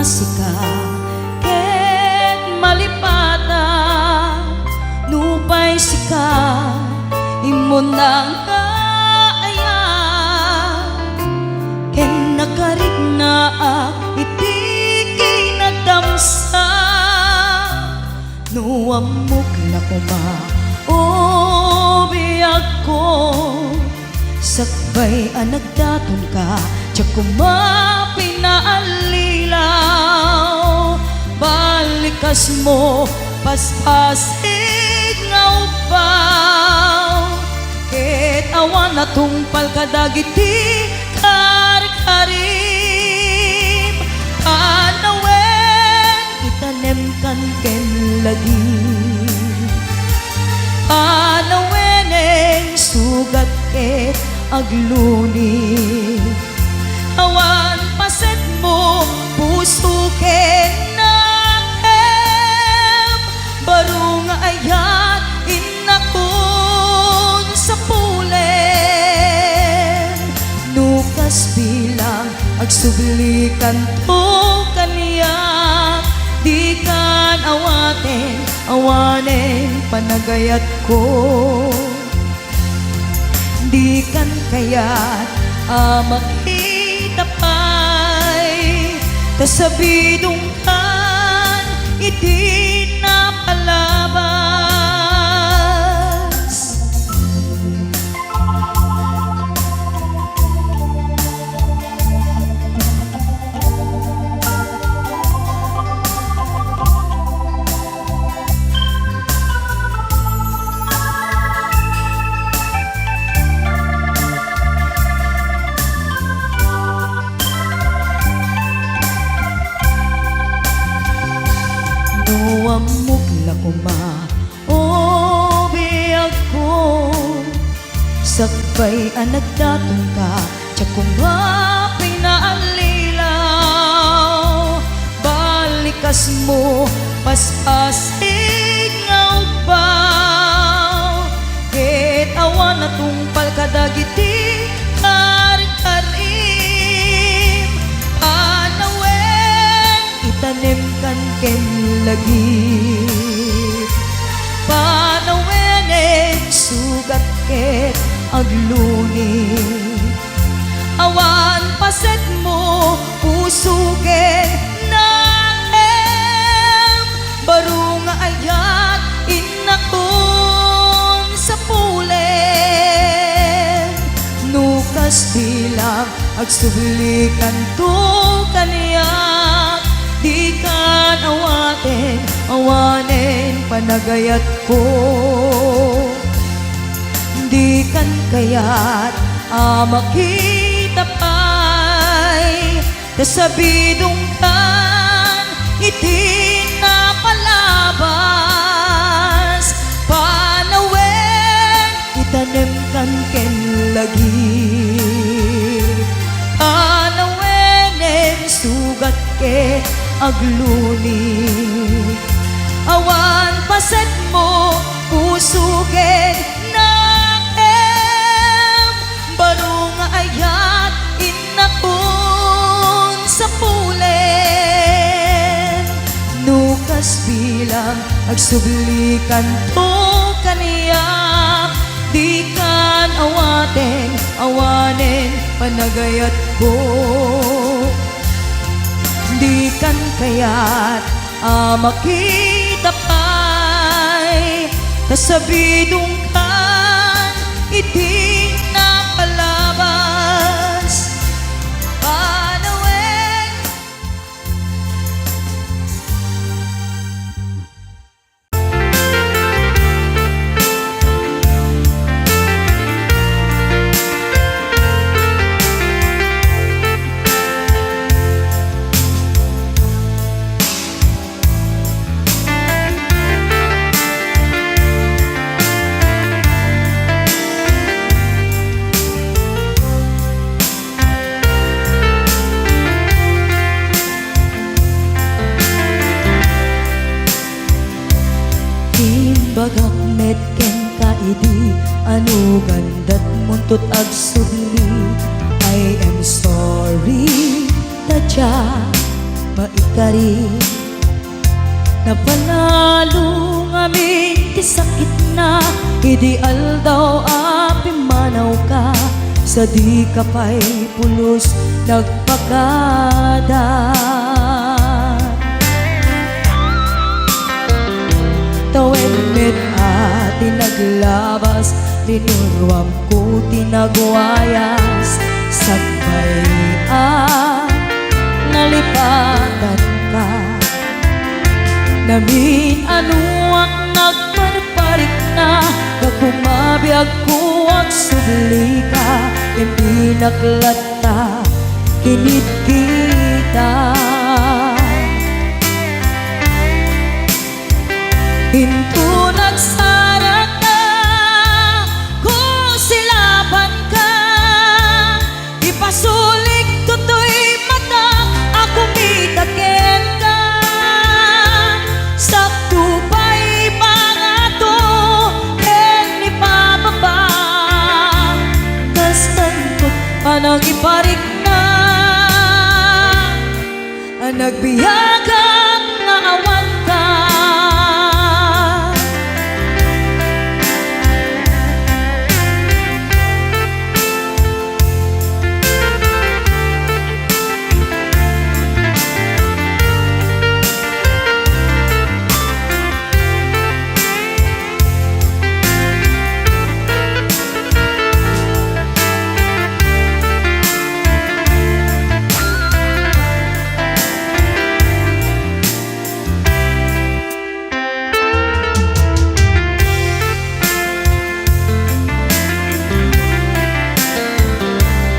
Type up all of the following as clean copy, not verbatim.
masika ket malipata nupay sika imo nang kaaya ken nakarigna iti kinadamsa nuamok na kuma o biyag ko sakbay anagdaton ka tiyak kuma pinaalilaw balikas mo paspasig nga upaw ket awan na tungpal kadagiti karkarim anawen itanem kan ken lagi anawen sugat ket agluni awan paset mo puso ken nakem baro nga ayat inakon sa pulen nukas bilang agsublikan to kaniya di kan awanen panagayat ko di kan kayat makita pa'y tasabidong kan iti napalabas nuamok na kuma o biyag ko sakbay anagdaton ka tiyak kuma pinaalilaw balikas mo paspasig nga upaw ket awan na tungpal kadagiti karkarim anawen itanem kan ken lagi panawenen sugat ket agluni awan paset mo puso ken naem baro nga ayat inakon sa pulen nukas bilang agsublikan to kaniya di kan awanen panagayat ko di kan kayat makita pa'y kasabidong kan iti napalabas panawen itanem kan ken lagi panawenen sugat ket agluni awan paset mo puso ken naem baro nga ayat inakon sa pulen nukas bilang agsublikan to kaniya di kan awanen panagayat ko di kan kayat makita pa'y kasabidong kan iti napalabas panawen bagak met ken kaidi anu gandat muntut agsubli I am sorry tadya maikari na panalo ngamin ti sakit na ideal daw api manaw ka sa di ka pa'y pulos nagpakada. Tawen met ati naglabas tinuruam ko tinagwayas sagbayan nalipatan ka namin anuak nagparparik na kakumabiyag ko at subli ka hindi naklata kinit kita hinto nagsarag na kung silaban ka ipasulik tutoy mata ako mitakin ka sakto pa'y pangato en ipababa kastantot panang iparik na ang nagbiyagang naawan ka.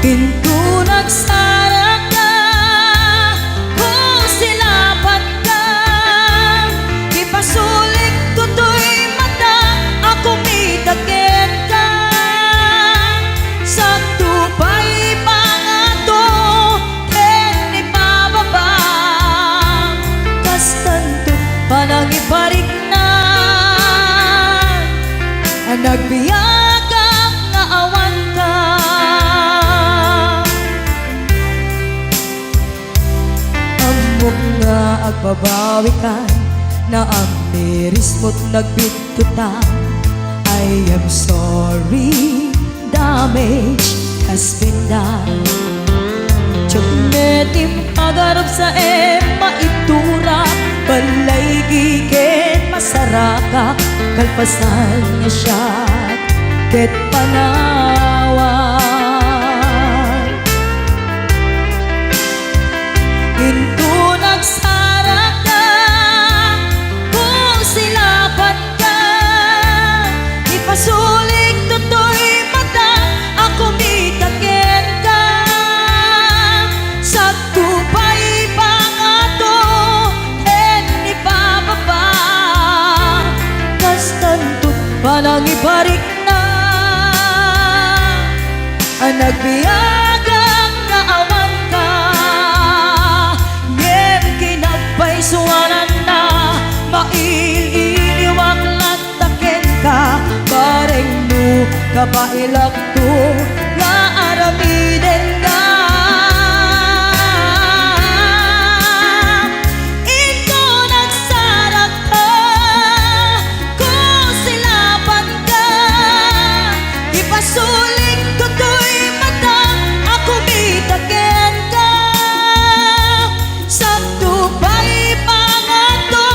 Pinto nagsarag ka kung silaban ka ipasulik tutoy mata ako mitakin ka sakto pa'y pangato en ipababa kastanto panang iparik na ang nagbiyagang naawan ka. Amok nga agbabawi ka na ang miris mo't nagbitutan I am sorry, damage has been done. Tiyagnetim agarap sa maitura balay gigen masaraka kalpasan niya siya ket panawan hinto nagsarag ka kung silaban ka ipasulik tutoy mata ako mitakin ka sakto pa'y pangato en ipababa kastantot panang iparik na ang nagbiyagang naawan ka ngem kinagpaisuanan na maililiwak lantaken ka bareng no kapailak to nga aramiden ka ito nagsarag ka kung silaban ka ipasulik tutoy mata ako mitakin ka sakto pa'y pangato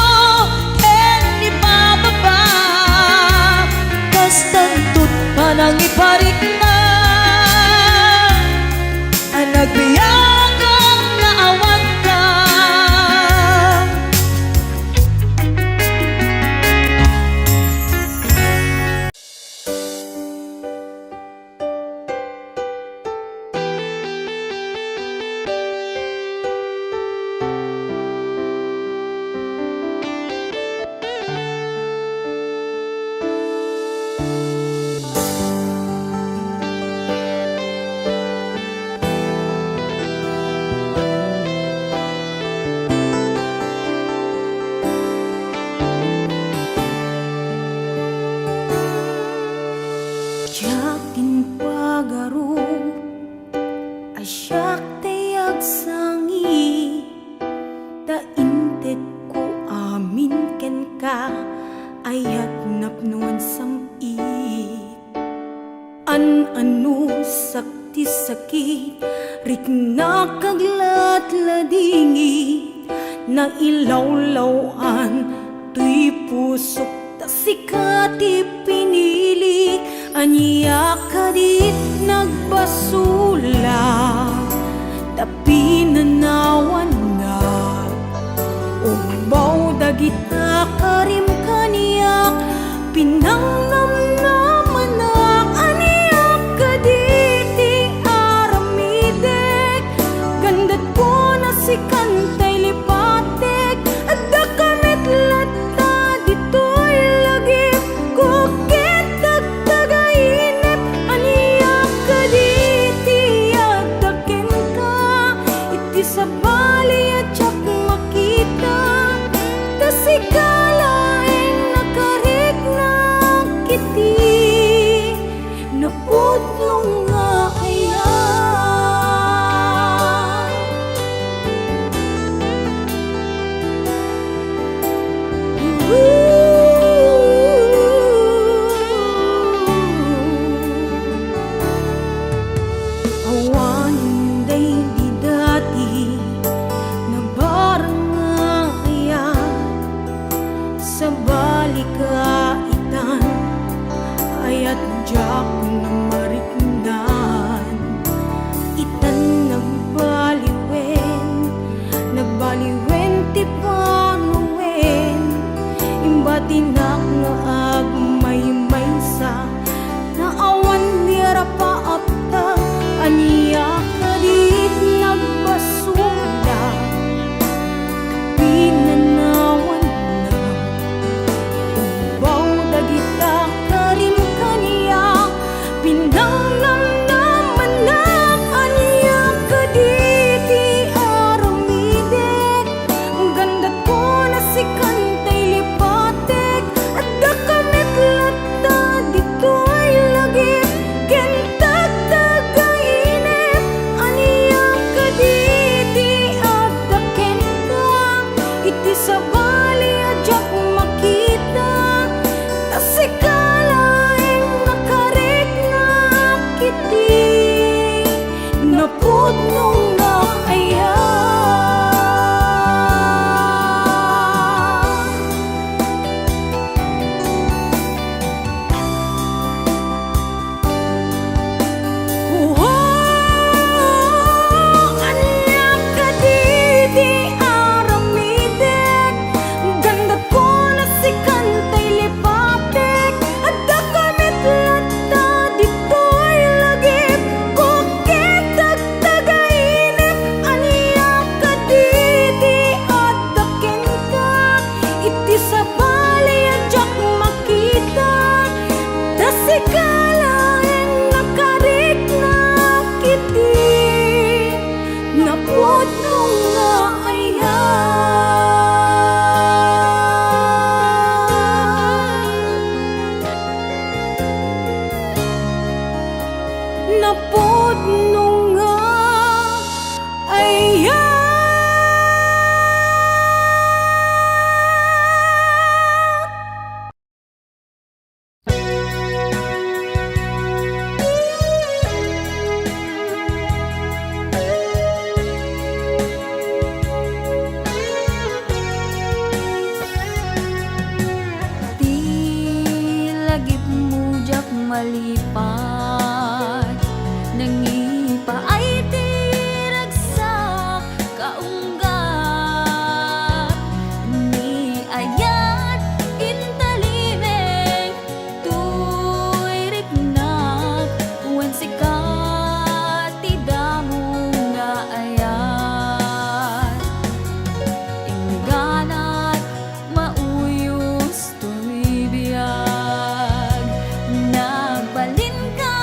en ipababa kastantot panang iparik na ayat napnuan samit. An-ano sakti sakit, rik nakaglat ladingit, na ilawlawan tuy pusok ta sikati pinilik. Anya kadit nagbasula, tapi nanawan na umbaw dagita karim kaniyak, pinangnamnamanak. Aniyak kaditi aramidek, gandat ko na si kantay lipatek, at dakamit lata dito'y lagip kukit tagtagainip. Aniyak kaditi adakin ka, iti sa bali at tiyak makita, tasikalaing nakarik na kiti, napudlong nga ayan. Awanin day di dati na barang nga ayan, sa balikaitan ayat jak na mariknan. Itan nagbaliwen ti panuwen, imbatinak nga agmay-may sa naawan nira paapta. Aniya kadit nagbasula, pinanawan na umbaw dagita karim kaniya, pinangnamnamanak. Aniya kaditi aramidek, gandat ko na si kantay lipatek, at dakamit lata dito'y lagip kentag tagainip. Aniya kaditi adaken ka, iti sa bali adyak makita, tasikalaing nakarik na kiti, napudlong nga ayan. Aniyak kaditi aramidek, gandat ko na si kantay lipatek, at dakamit lata dito'y lagip kukit tagtagainip. Aniyak kaditi adaken ka, iti sa bali adyak makita, tasikalaing nakarik na kiti, napudlong nga ayan, napudlong nga ayan. Di lagip mujak malipat, nangipa ay tiragsak kaunggat, ni ayat intalimeng tuy riknak, wen sikat ti damo nga ayat, ingganat mauyos tuy biyag, nagbalin ka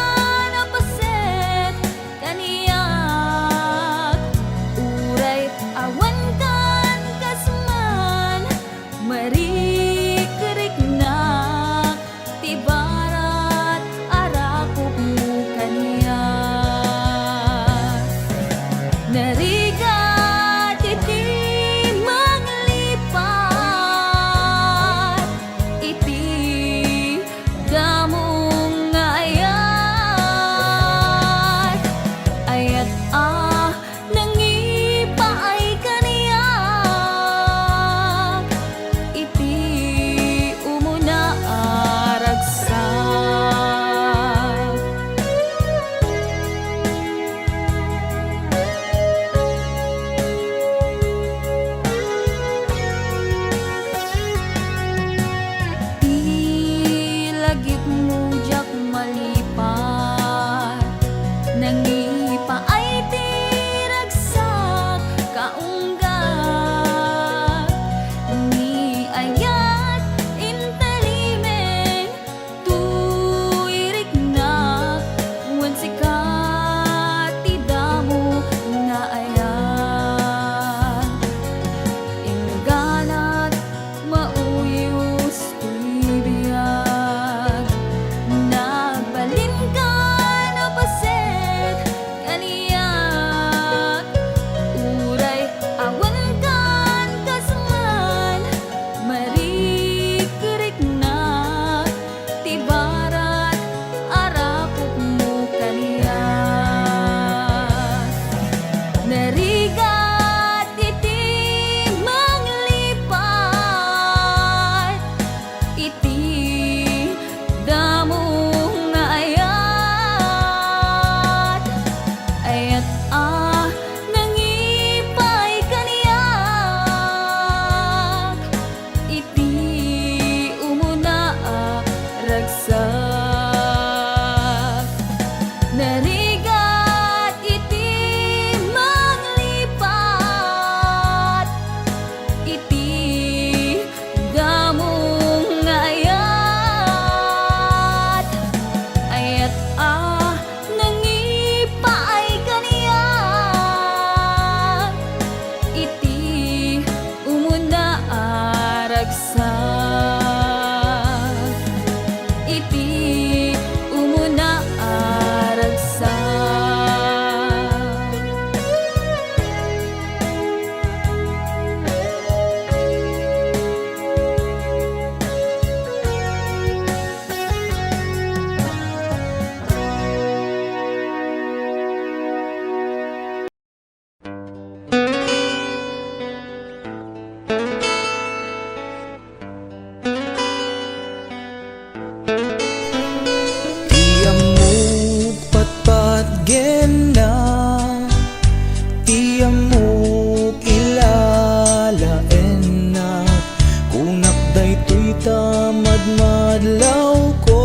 madlaw ko,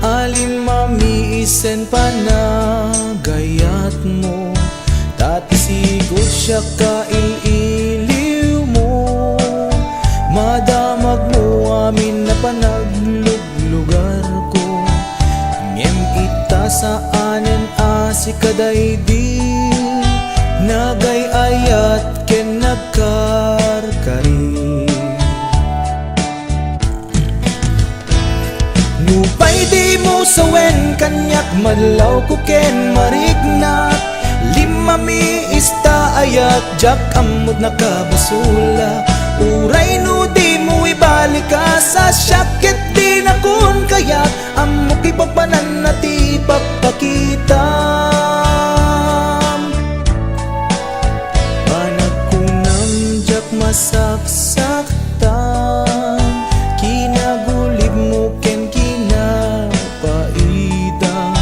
alin mamiisen panagayat mo, tatisigod siya kaililiw mo, madamag mo amin na panagluglugar ko, ngem ita sa anen asi kadaydi, nagayayat ken nagkarkari. Nupay di mo sawen kanyak madlaw ko ken marignak, lima mi ista ayat jak amod nakabasula, uray no di mo ibalik ka sa syakit di na kun kayat, amok ipapanan na ti papakitam. Panagkunam jak masaksaktan, kinagulib mo ken kinapaidam,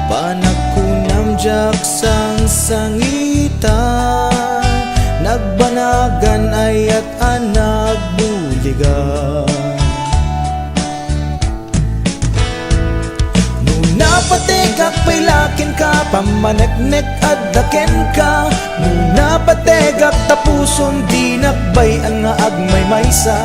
panagkunam jak sang-sangitan, nagbanagan ayat anak buligan. Napategak pailakin ka, pamaneknek at daken ka, muna pategak tapuson di nakbayan nga agmay maysa,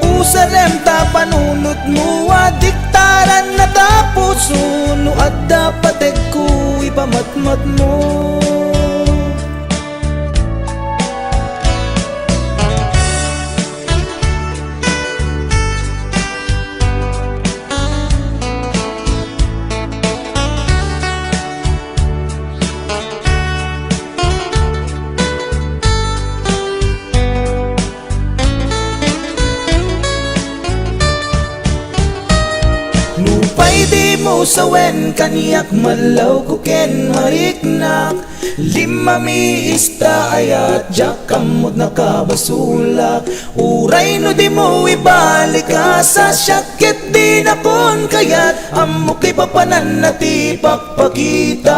usarem ta panunot mo adiktaran na tapuson, no at dapatek ko ipamatmat mo. Nupay di mo sawen kaniyak madlaw ko ken mariknak, lima mi ista ayat jak kamot nakabasulak, uray no di mo ibalik ka sa syakit di na kon kayat, amok kay papanan na ti pakpakitam.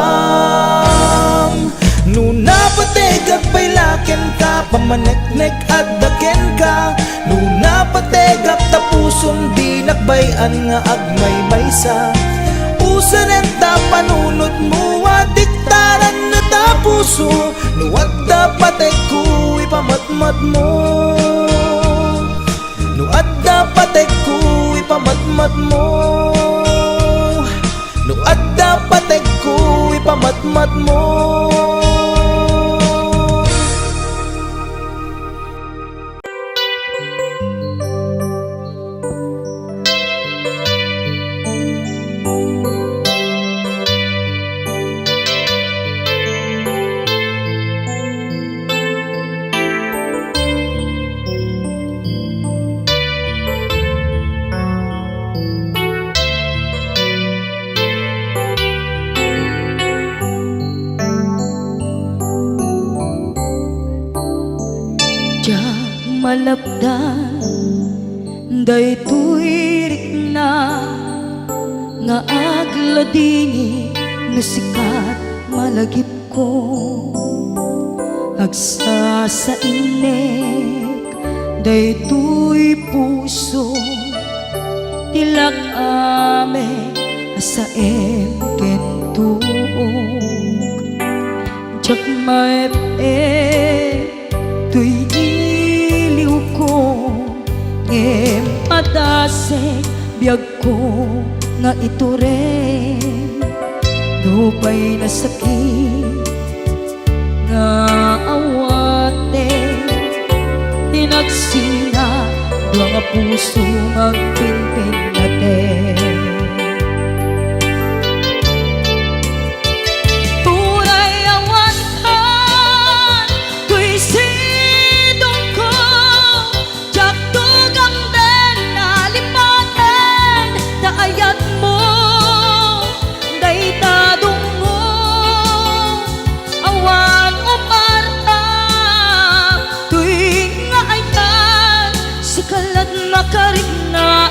Nuna pategak pailaken ka, pamaneknek at daken ka, nuna pategak tapuson di nakbayan nga agmay maysa, usanen ta panunot mo adiktaran na tapuso, nuwat dapatek ko ipamatmat mo, nuwat dapatek ko ipamatmat mo, nuwat dapatek ko ipamatmat mo. Malapdan daytoy rikna nga agladini nga sikat malagip ko, agsa sa inek daytoy puso, tilak ame sa ken tuog, jak maep tuy ngem adasek biyag ko nga ito rin, dupay na sakit nga awate, tinagsina dua nga puso magpinpin natin. Kalat makarigna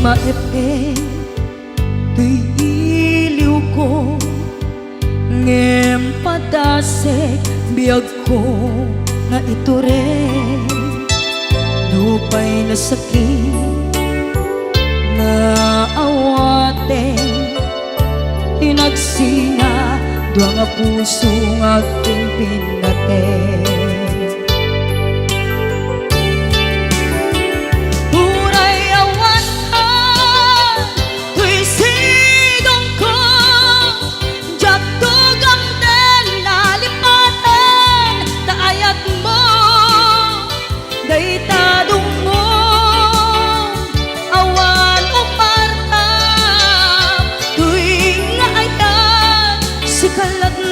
maepeng tuy iliw ko ngem padasek biyag ko nga iture dupay na sakit na awaten tinagsinga dua nga puso nga aking pinaten.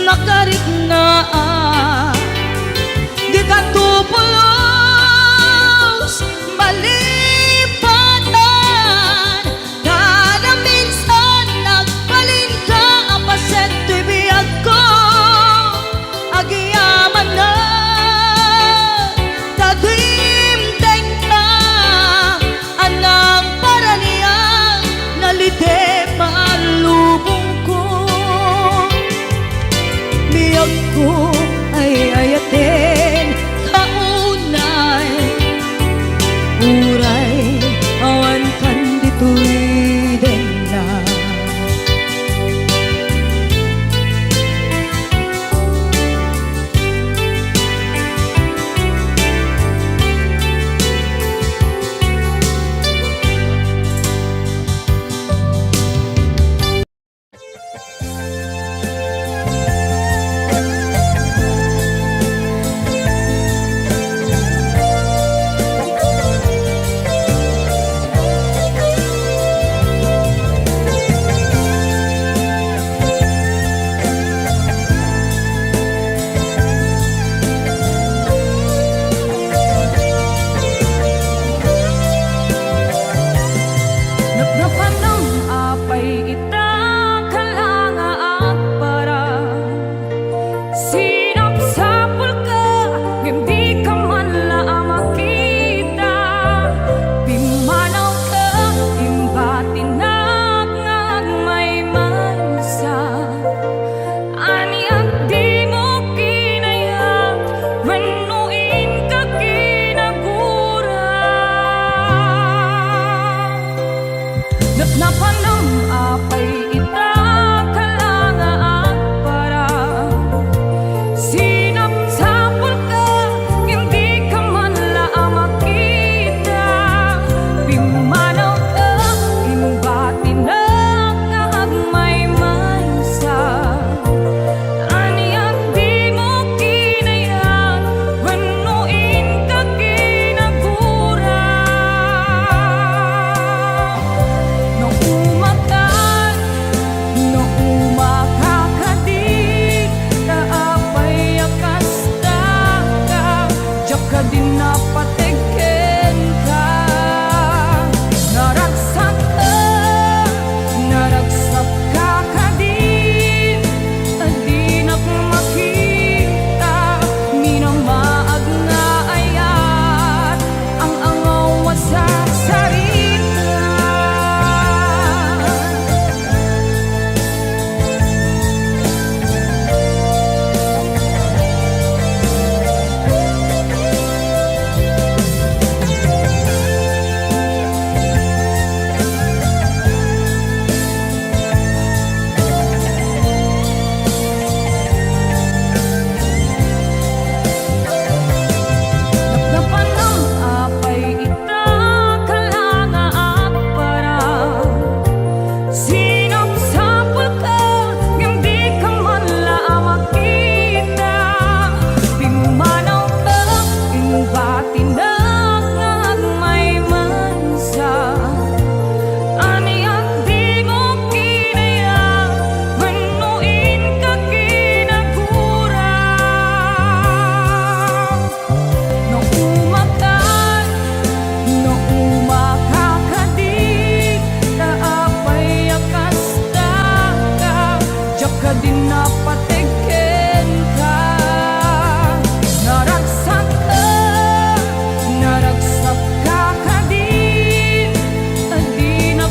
Nakarit nga di ka tupulos malipatan kada minsan nagbalin ka apaset to'y biyag ko agiyaman na tagimteng ka anang para niya nalite malubong ko biyag ko ay ayaten kaunay uray awan kan dito'y dena. Napanam apay ita kalanga at para sinap sapul ka hindi ka man lang makita pimanaw ka imbati na may maysa aniyak di mo kinayang wanuin ka kinagura. Din napatigin ka naragsak ka kadin di na makita minamaag na ayat ang angaw sa sarita. Din napatigin ka naragsak ka kadin di na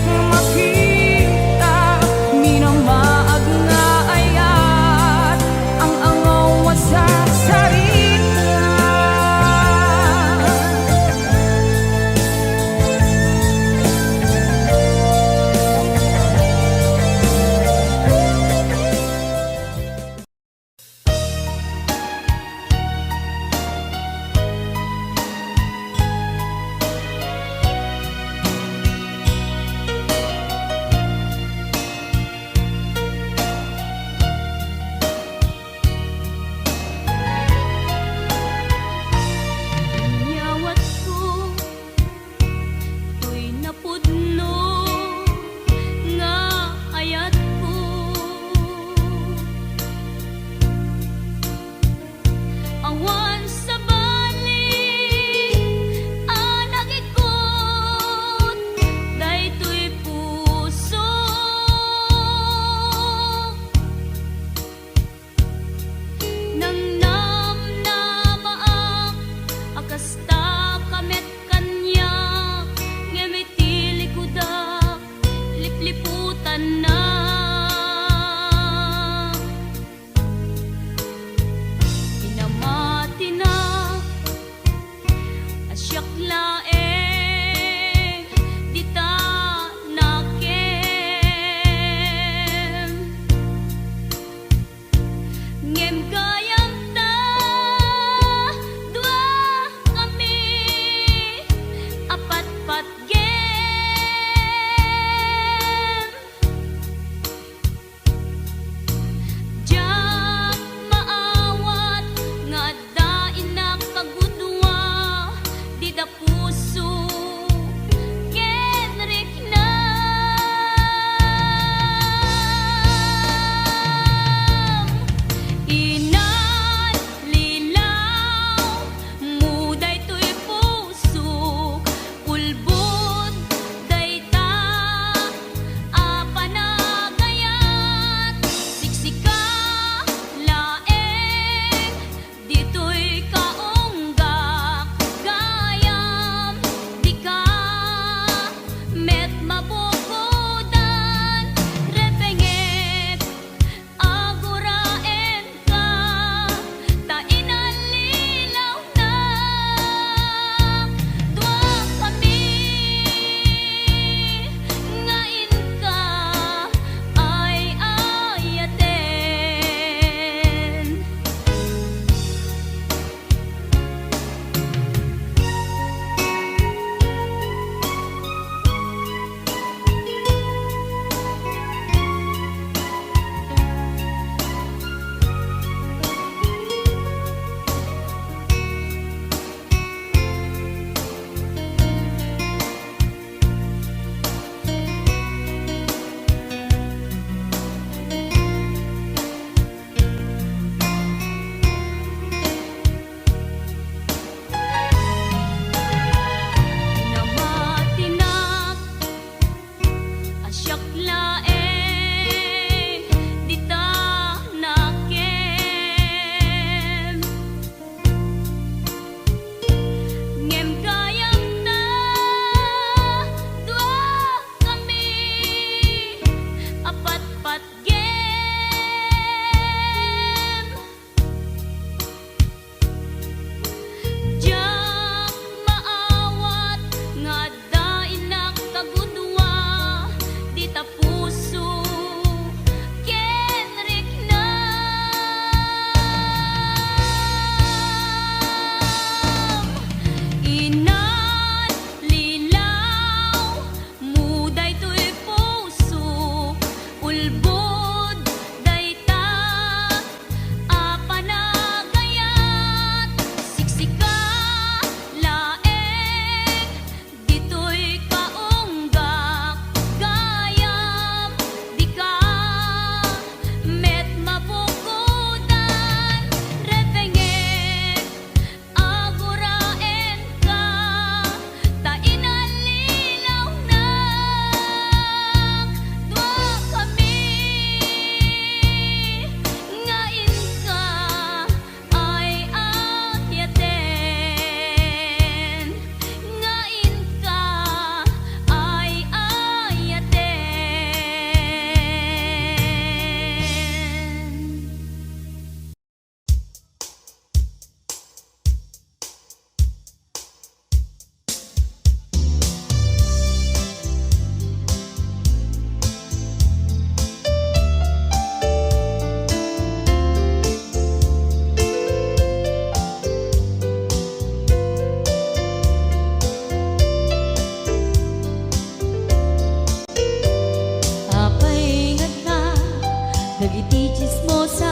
iti chismosa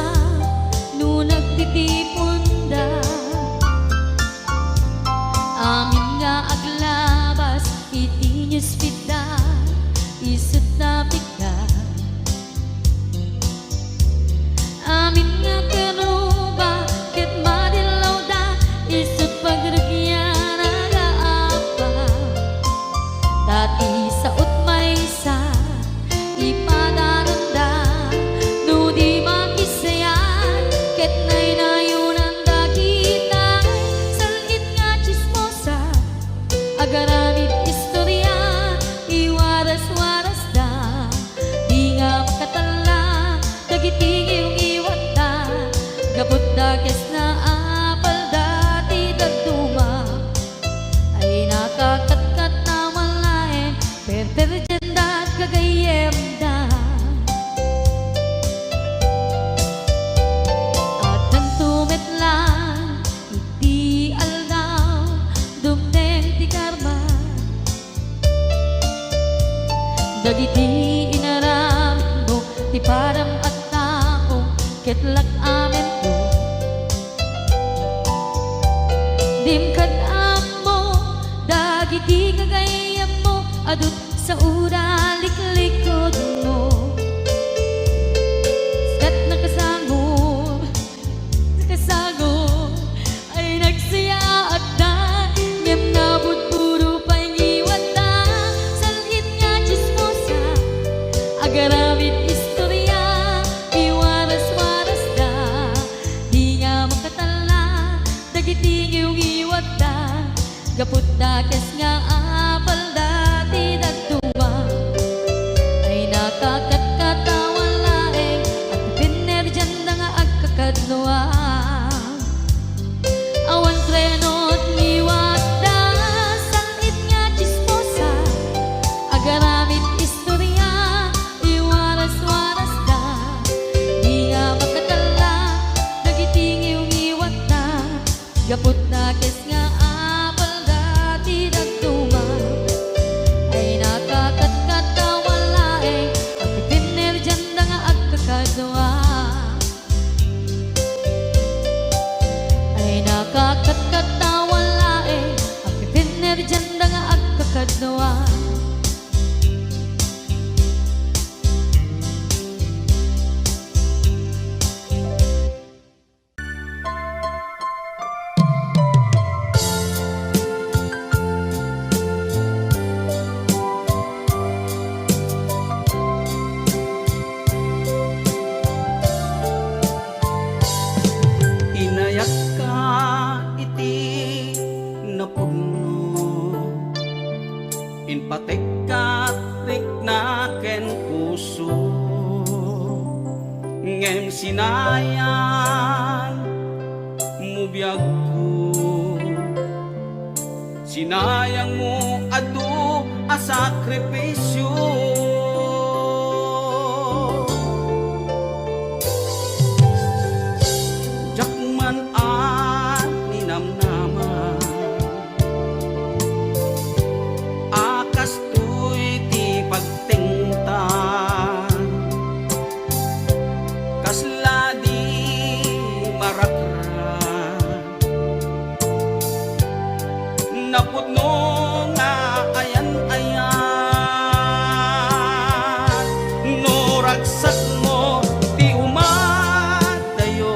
no nagtitipunda. Amin nga aglabas iti newsfeed isut na pika. Amin nga kanuba ket madilaw da isut pagrugyan nagaapa. Tati saot maysa ipadaranda no di makisayan ket naynayunan da kita salit nga chismosa agaramid istorya iwaras-waras da di nga makatala kagitingin iwat da gabot da kes na apal dati dagduma ay nakakatkat na malain perperjenda at kagayem da. At nang tumetlan iti aldaw dumdeng ti karma dagiti inaram mo ti param at tao ketlak amen ko dimkad mo dagiti kagayam mo adut sa ura liklikod mo skat nakasangod ay nagsaya at da ngem nabut puro pangiwat da salit nga chismosa agaramid istorya iwaras-waras da di nga makatala dagiti iwat da gaput da kes nga apal dati dagduma ay nakakatkatawan laeng at pinerjan da nga agkakadluwa. Awan trenot liwat da salit nga chismosa agaramid istorya iwaras-waras da di nga makatala dagiti iwat da gaput da kes nga apal dati dagduma ay nakakatkatawan laeng at pinerjan da nga agkakadwa. Ay nakakatkatawan laeng at pinerjan da nga agkakadwa. Inayak ka iti napuno inpatek ka riknaken puso ngem sinayan mo biag ko sinayang mo adu a sakripisyo jakman at ninamnaman akas tuy ti pagtingtan kasla di marakran napudno nga ayan-ayan no ragsak mo ti umadayo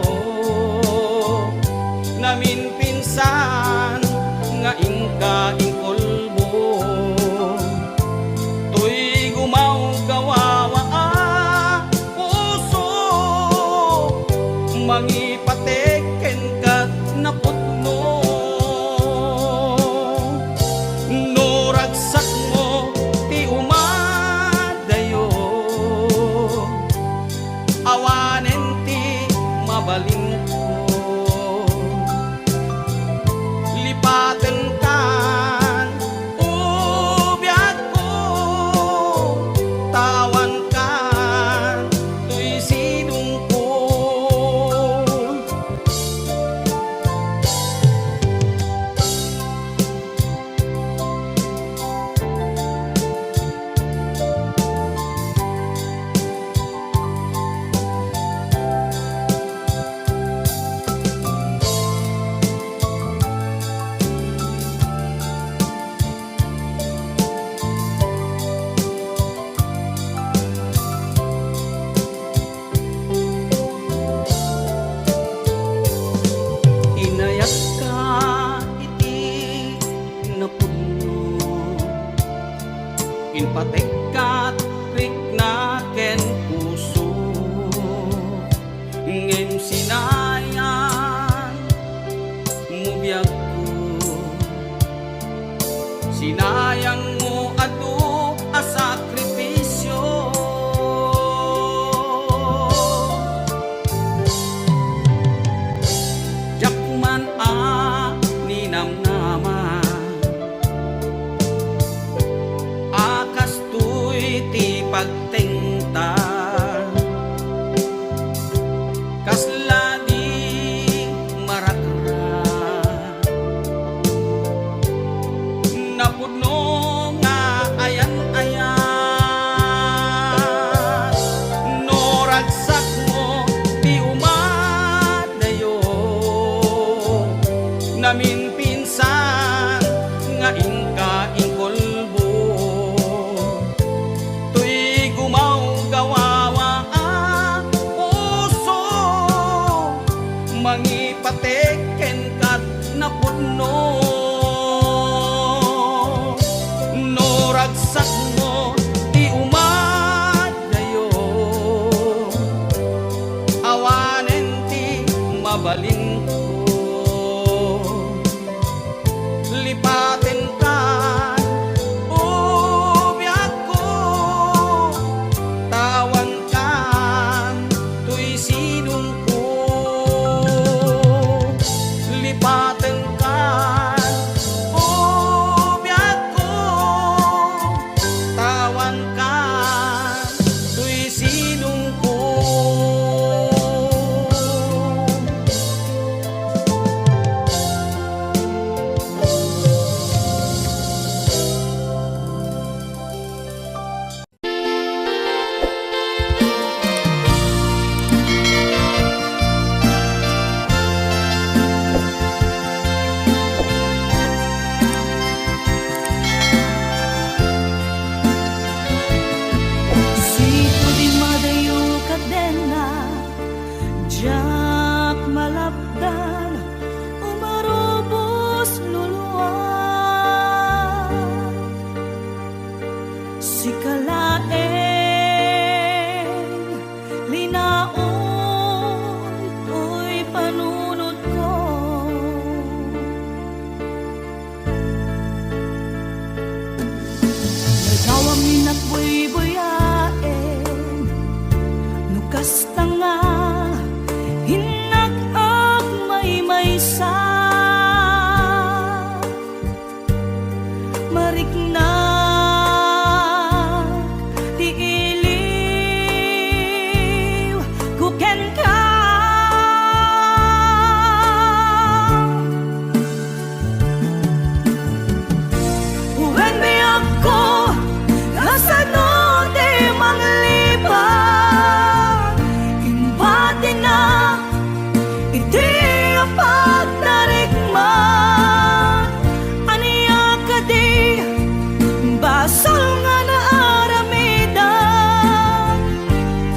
namin pinsan nga ingka ingkolbo tuy gumaw gawawa puso mangipateken kat napudno no ragsak mo ti umadayo awanen ti mabalin ko lipaten kan ubyag ko tawan kan tuy sidong ko ngem sinayang mo biag ko, sinayang mo adu a sakripisyo. Jakman a ninamnama, akas tuy ti pagtengta, kasla di marakra, napudno nga ayan-ayan, no ragsak mo di umadayo, namin pinsan nga ingka ingkolbo, tuy gumaw gawawa ang puso, mangipateken kat napudno, no ragsak mo di umadayo, awanen ti mabalin ko, lipaten ka ubyak ko, tawan ka tuy sinong ko, lipaten ka ubyak ko, tawan ka tuy sinong ko. Sito di madayo kadena, jak malapdan, umarubos luluwa. Si kalaeng linaon, to'y panunod ko. Nagawang inakboy-boyaen, nukas tanga, hinag-ag may-maysa. Mariknag, ti iliw, kuken ka. Uwen biyak ko, kasano di manglipan, imbati na, iti apag narikman, aniya ka di, basal nga naaramidan,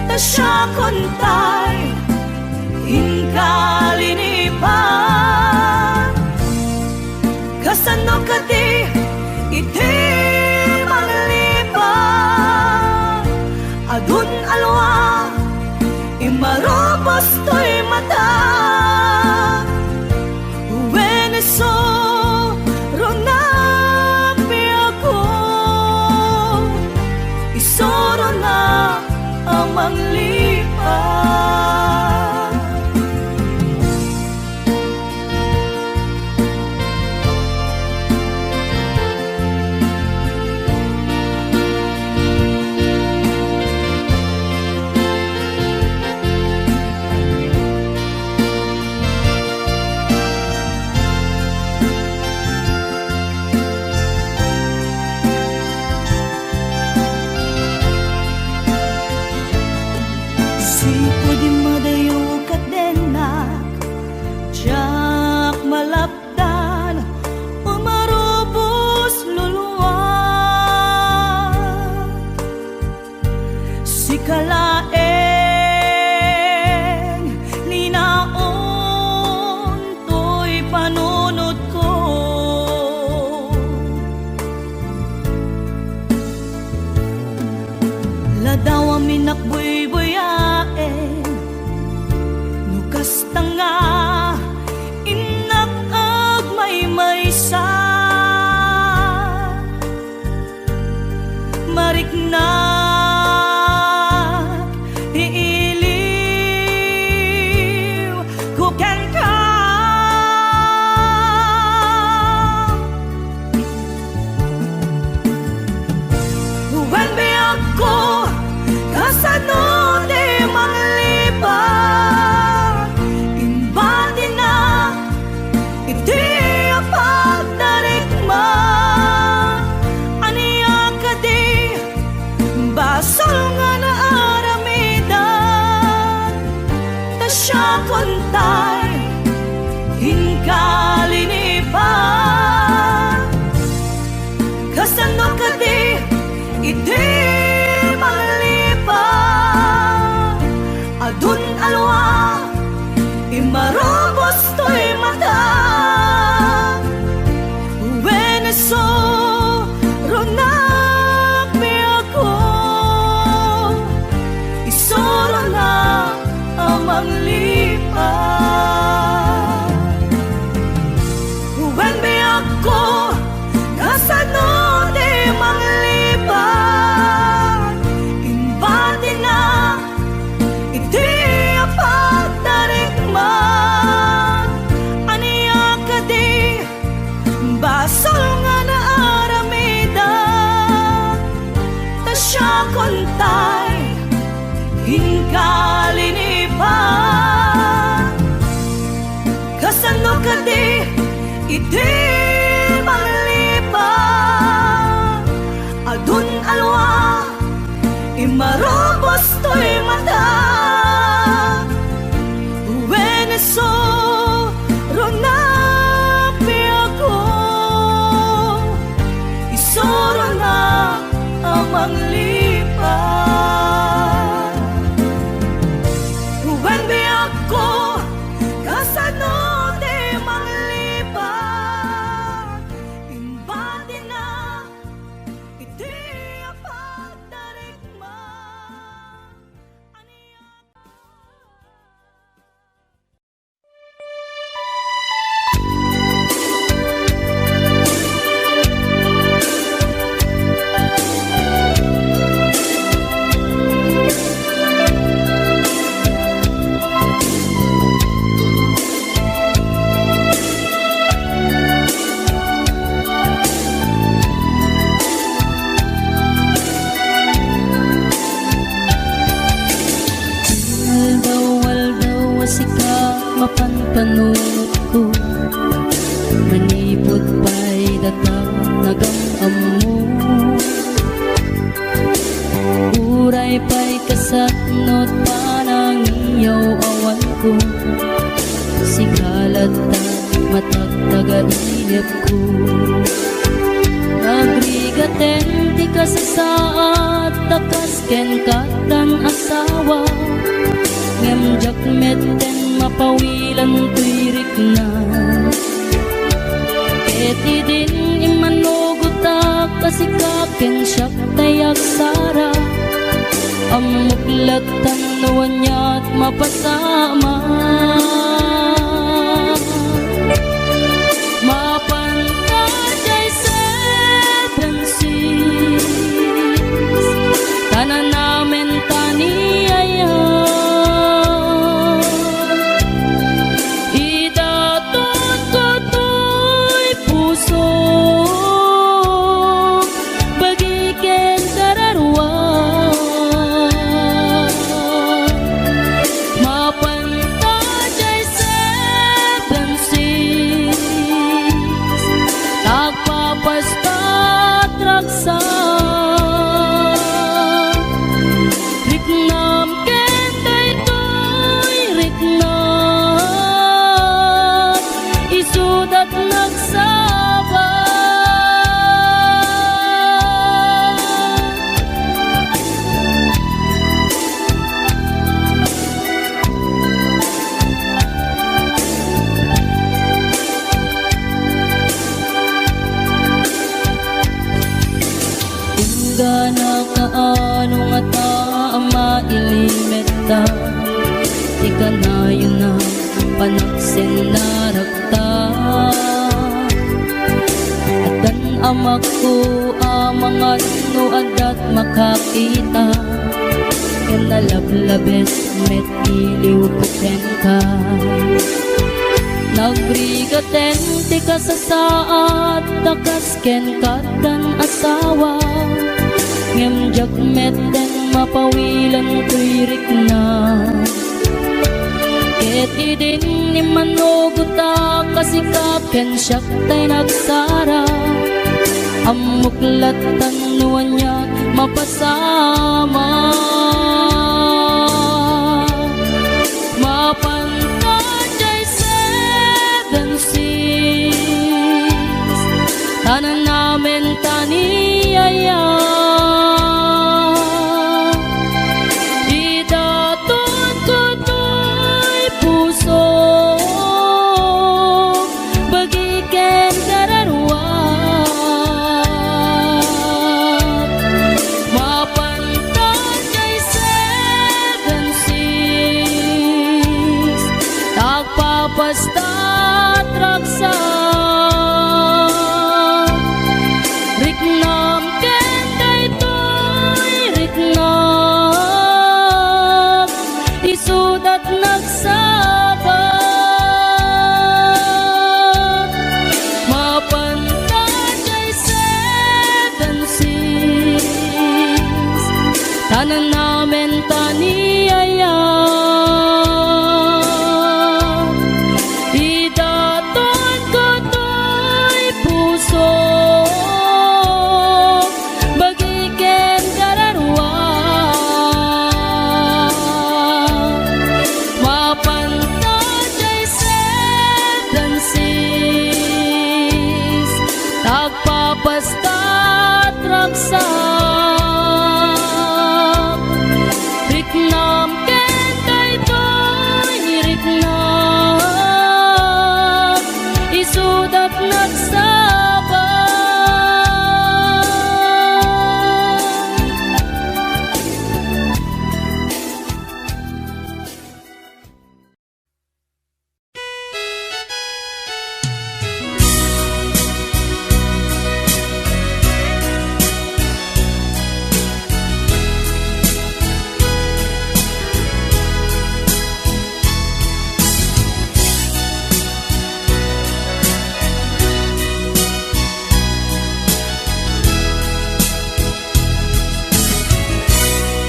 ta siya kontay, inkalinipan, kasano ka di, iti manglipan, adun alwa, imarobos to'y mata. Uweneso, ronapi ako, isoro na ang manglipan. kasta nga inak ag maysa mariknak iiliw kuken ka when be ako kasano di manglipad imbati na iti apag narikma aniya ka di basal nga na aramidan ta siya kontay hinkalinipan kasano ka di iti manglipad adun alwa imarobos to'y mata Weneso ronak mi ako isoro na amang lipad when be ako kasano di manglipad imbati na iti apag narikman aniya ka di basal nga na aramidan ta siya kontay hinkalinipan kasano ka di iti manglipad adun alwa imarobos to'y mata Weneso ronak mi ako isoro na amang lipad when be ako kasano di manglipad imbati na iti apag narikman aniya Waldaw asika mapanpanunod ko manipod pa'y datang nagamamo uray pa'y kasatnot panangiyaw awan ko sikalat ta matagtaga-inip ko nagrigaten ti kasasaat takas ken katan asawa ngemjak metten mapawilan tuirik na eti din imanugutak kasikaken siyak tayak sara amuklatan nawanyat mapasama mapantajay seven seas tanan namin taniyaya idatot ko to'y puso bagiken kararwa mapantajay seven seas tagpapastat raksa riknam ken daytoy riknam isudat nagsaba Tinggana kaano nga ta ang mailimeta Di ka na yun na amak ko amangan no adat makakita ken nalablabes met iliw kuten ka nagbrigaten ti ka sa saat takas ken katan asawa ngem jak met den mapawilan kuirik na ket idin ni manuguta kasikaken siyak tay nagsara amuklat tanuan niya mapasama mapantajay 7 seas tanan namin taniyaya idaton ko to'y puso bagiken kararwat mapantajay 7 seas tagpapastat raksak riknam ken daytoy riknam isudat nagsabat mapantajay 7 seas tanan namin taniyaya idaton ko to'y puso bagiken kararwat mapantajay 7 seas tagpapastat raksak riknam ken daytoy riknam isudat nagsabat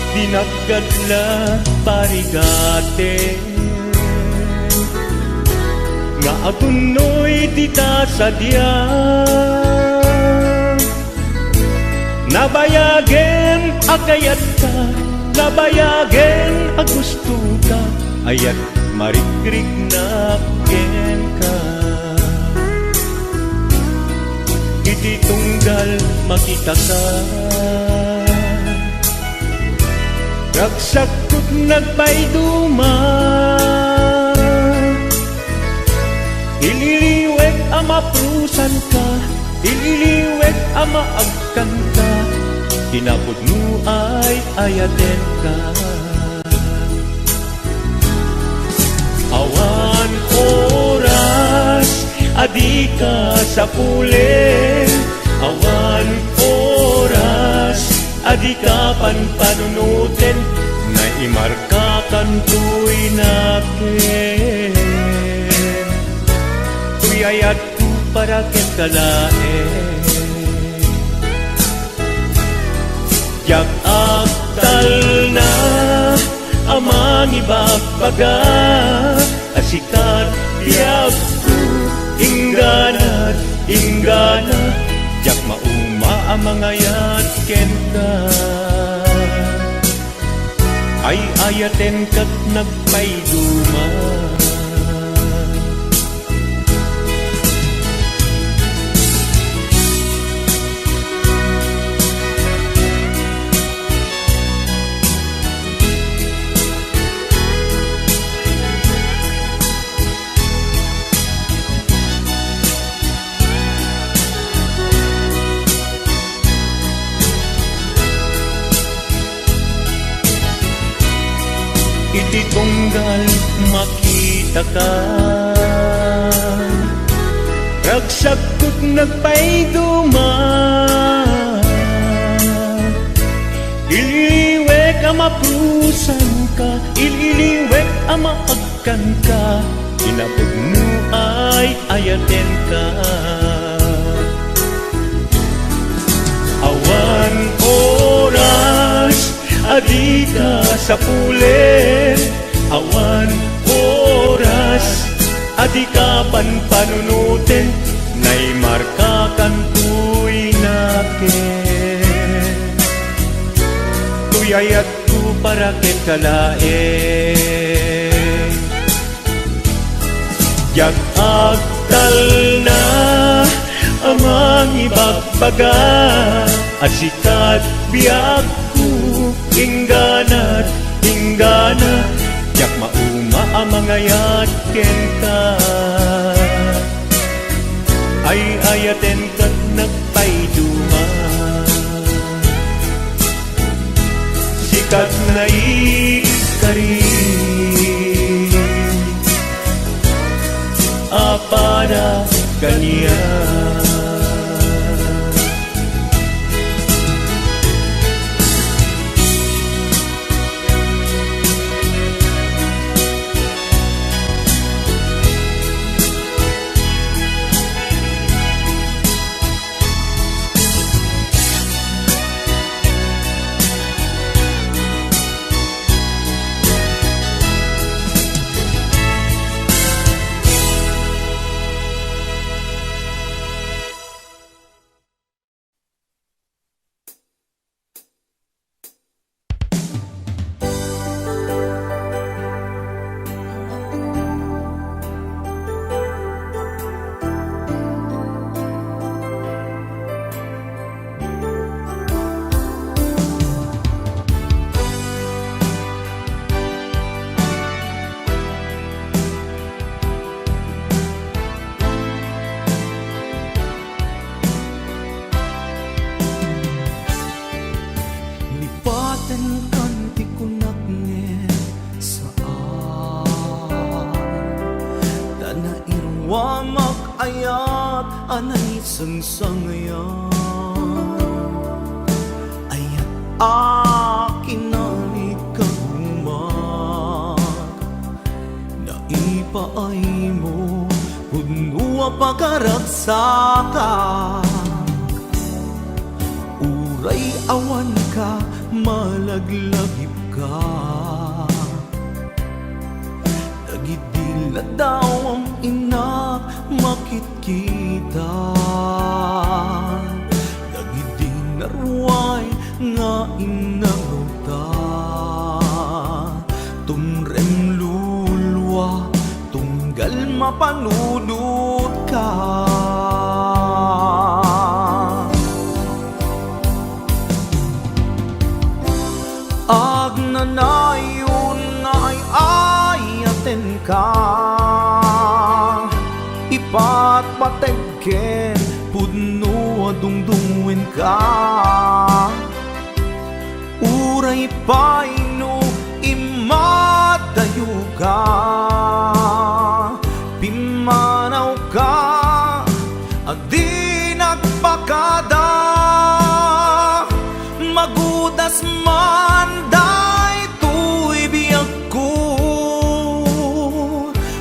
Dinaggadla parigate nga agunoy dita sadya nabayagen akayat ka nabayagen agusto ka ayat marikrik na ken ka iti tunggal makita ka ragsakot nagpayduma ililiwet ama prusan ka ililiwet ama agkan ka tinapod mo ay ayaten ka awan oras adi ka sa pulen awan oras adi ka panpanunutin na imarka kantoy nakin tuy ayat ko para ken kalaen yak aktal na amang ibagbaga asikat diyak ko ingganat inggana yak mauma amangayat ken ka ay ayaten kat nagpayduma iti tunggal makita ka ragsak ko't nagpayduma. Ililiwek ang maprusan ka, ililiwek ang maagkan ka, inapod mo ay ayaten ka. Awan oras, adi ka sa pulen. Awan oras, adi ka panpanunutin. Nay marka kantuy nakin. Tuyayat ko para ket kalaen. Yak agtal na amang ibagbaga, at sikat biyak ko ingganat inggana. Yak mauma amangayat ken ka, ay ayaten kat nagpayduma. Sikat na ikari para ganyan. Anay sangsangayan ayat akin nalikagumat. Naipaay mo puno pagkaragsakan. Uray awan ka, malaglagip ka. Nagidila daw ang inak makitkita. Nagidinarway nga inaruta. Tumrem lulwa, tunggal mapanudot ka. Agnanayon nga ay ayaten ka. Ipatpategken pudno adungdungwen ka. Uray paino imadayo ka. Pimanaw ka adi nagpakada. Magudas man day tuy biyag ko.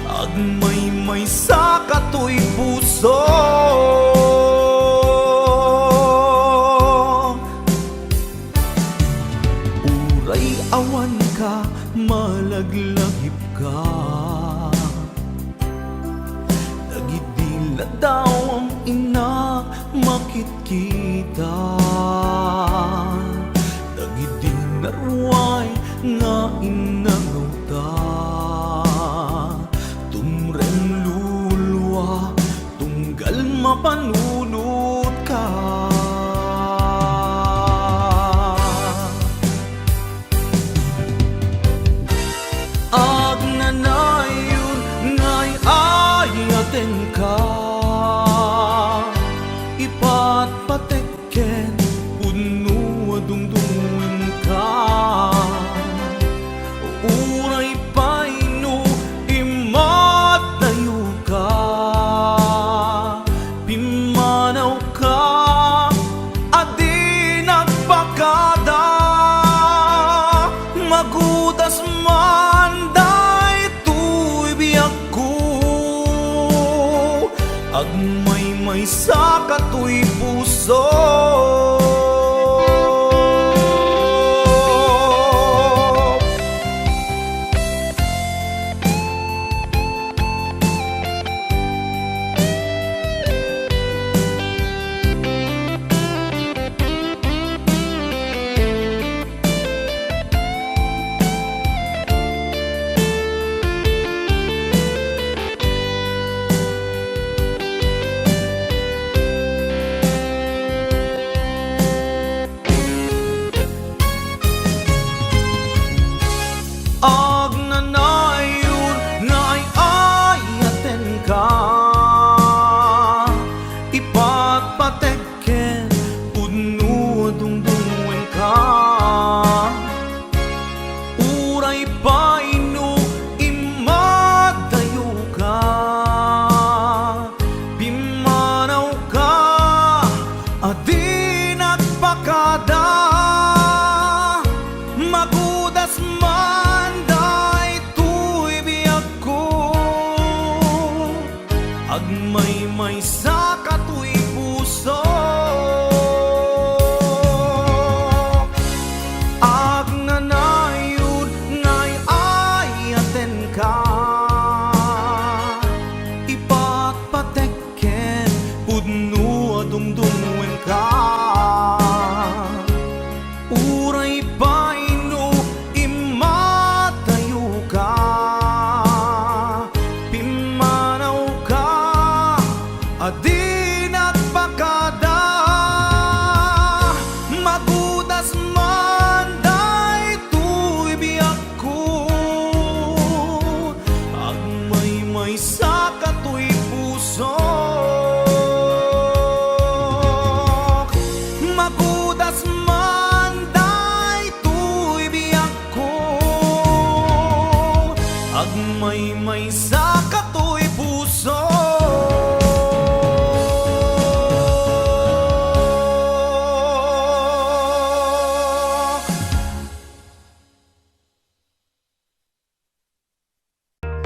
Agmay-may sa katoy puso. Uray awan ka, malaglagip ka. Nagidila daw ang ina makitkita. Nagidinarway nga inangauta. Tumrem lulwa, tunggal mapanunod ka. Agnanayon nga'y ayaten ka. Ipatpatekken puno adungdungin ka. Uray paino imatayo ka. Agmay-may sa katoy puso. Ag nanayon nga ay ayaten ka, ipatpateken pudno dungdungen ka. Uray paino imadayo ka, pimanaw ka, adi nagpakada. Magudas man day tuy biyag ko, agmay-may sa katoy puso. Ag nanayod ngay ayaten ka, ipatpateken pudno dungdungen ka. Uray paino imatayo ka, pimanaw ka, adi nagpakada. Magudas man day tuy biyag ko, agmay-may sa katoy puso. Magudas man day tuy biyag ko, agmay-may sa katoy puso.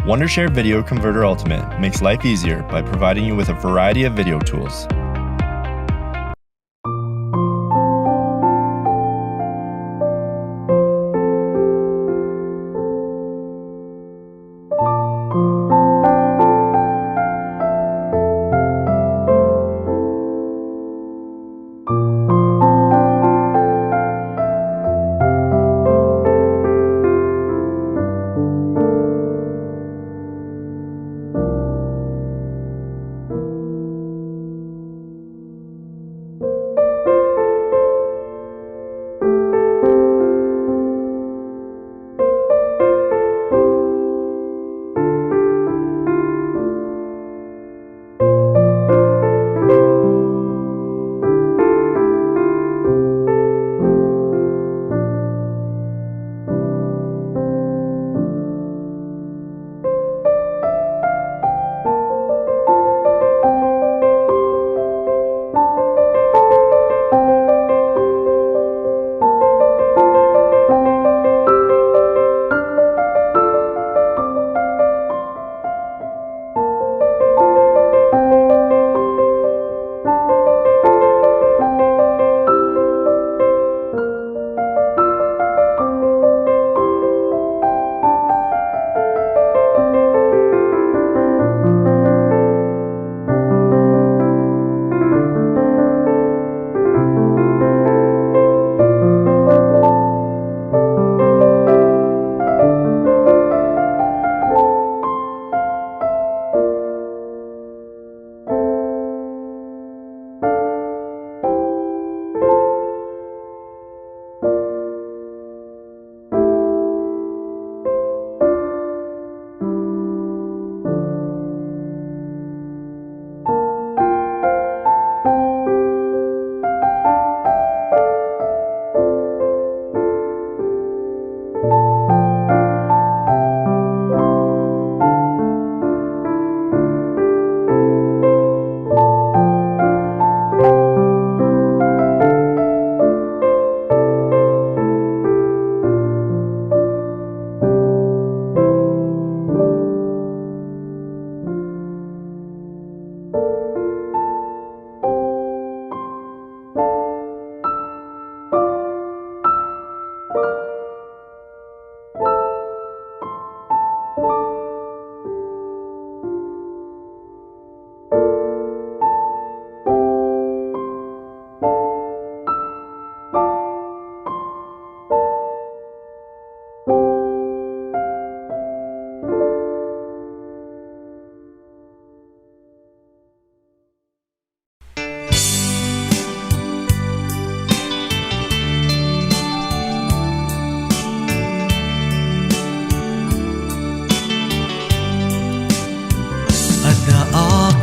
Wondershare Video Converter Ultimate makes life easier by providing you with a variety of video tools.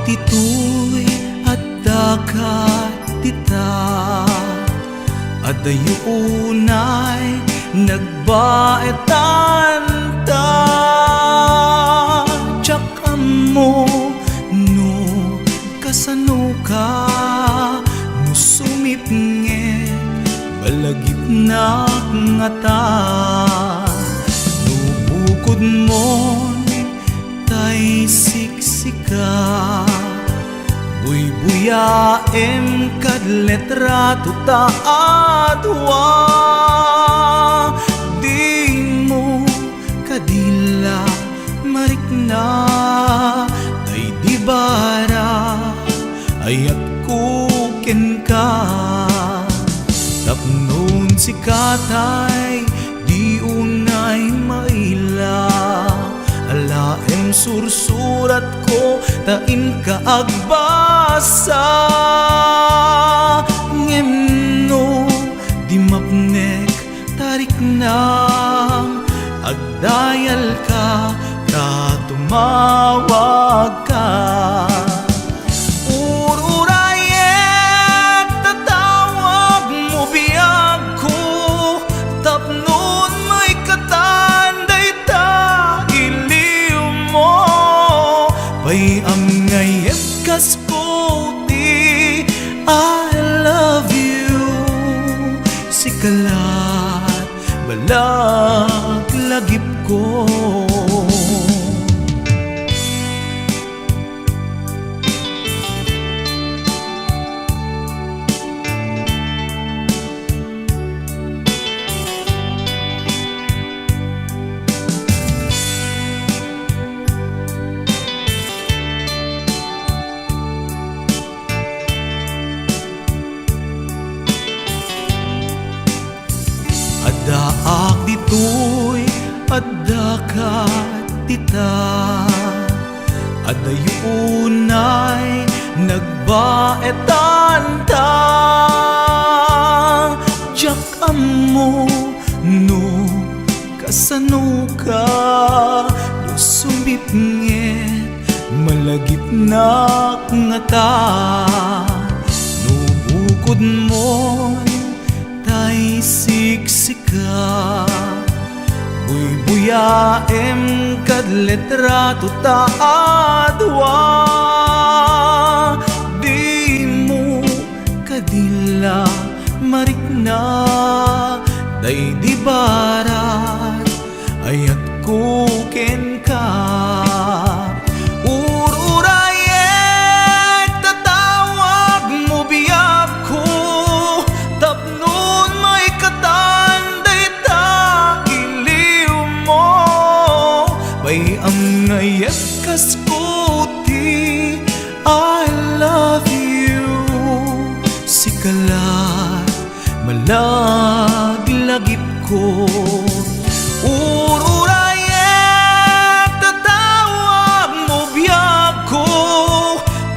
ditoy at dagat dita, at dayunay nagbaetan ta. Tiyak mo no kasano ka, no sumipnget balagip na nga ta. No bukod mo tay siksika, buy-buyaem kad letrato ta adwa. Di mo kadila marikna, ay di bara ayat kuken ka. Tapnon si katay di unay maila, alaem sursurat ko tain ka agbasa. Ngemno di mapnek tarik nang agdayal ka, ta tumawag ka. Ururayek tatawag mo biyag ko, tapnon may katanday ta iliw mo. Pay ang ngayep kas ko ti I love you, sikalat balag lagip ko. Adaak ditoy adakat tita, adayunay nagbaetan ta. Tiyak mo no kasano ka, no sumipnget malagip na nga ta. No bukod mo tay siksika, buy-buyaem kad letrato ta adwa. Di mo kadila marikna, day di barat ayat kuken ka. Ururayek tatawag mo biyag ko, tapnon may katanday ta iliw mo. Bay ang ngayek kas ko ti I love you, sikalat malaglagip ko. Ururayek tatawag mo biyag ko,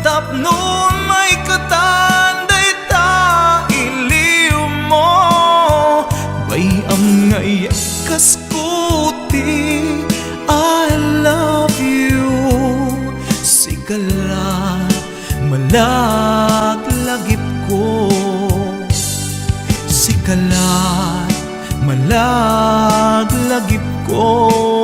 tapnon may katanday ta iliw mo. Bay ang ngayek kas ko ti I love you, sikalat malaglagip ko. Sikalat malaglagip ko.